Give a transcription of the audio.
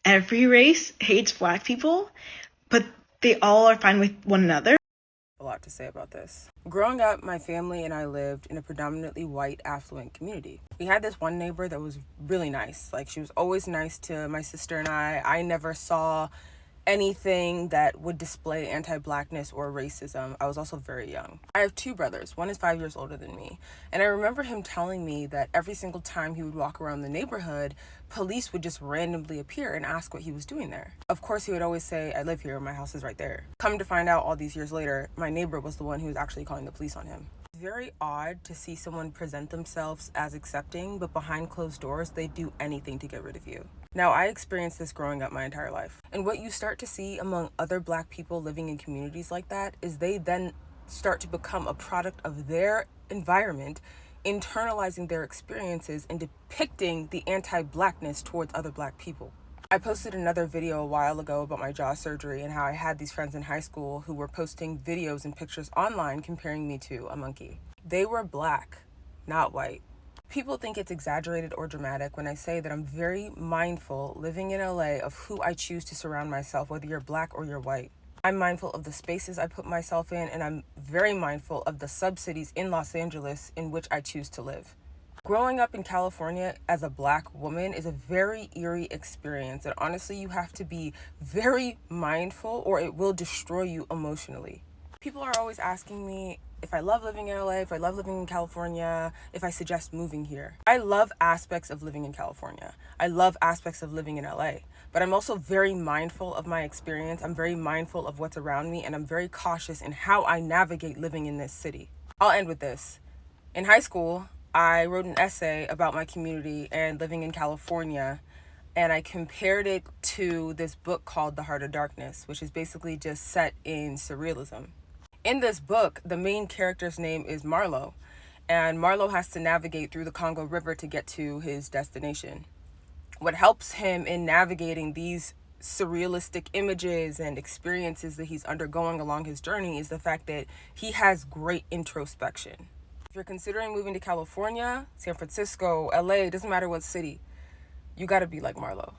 every race hates Black people, but they all are fine with one another. A lot to say about this. Growing up, my family and I lived in a predominantly white, affluent community. We had this one neighbor that was really nice. Like, she was always nice to my sister and I. I never saw anything that would display anti-Blackness or racism. I was also very young. I have two brothers. One is 5 years older than me. And I remember him telling me that every single time he would walk around the neighborhood, police would just randomly appear and ask what he was doing there. Of course, he would always say, I live here, my house is right there. Come to find out all these years later, my neighbor was the one who was actually calling the police on him. It's very odd to see someone present themselves as accepting, but behind closed doors, they do anything to get rid of you. Now, I experienced this growing up my entire life. And what you start to see among other Black people living in communities like that is they then start to become a product of their environment, internalizing their experiences and depicting the anti-Blackness towards other Black people. I posted another video a while ago about my jaw surgery and how I had these friends in high school who were posting videos and pictures online comparing me to a monkey. They were Black, not white. People think it's exaggerated or dramatic when I say that I'm very mindful living in LA of who I choose to surround myself, whether you're Black or you're white. I'm mindful of the spaces I put myself in, and I'm very mindful of the sub-cities in Los Angeles in which I choose to live. Growing up in California as a Black woman is a very eerie experience, and honestly, you have to be very mindful or it will destroy you emotionally. People are always asking me if I love living in LA, if I love living in California, if I suggest moving here. I love aspects of living in California. I love aspects of living in LA, but I'm also very mindful of my experience. I'm very mindful of what's around me, and I'm very cautious in how I navigate living in this city. I'll end with this. In high school, I wrote an essay about my community and living in California, and I compared it to this book called The Heart of Darkness, which is basically just set in surrealism. In this book, the main character's name is Marlo, and Marlo has to navigate through the Congo River to get to his destination. What helps him in navigating these surrealistic images and experiences that he's undergoing along his journey is the fact that he has great introspection. If you're considering moving to California, San Francisco, LA, it doesn't matter what city, you gotta be like Marlo.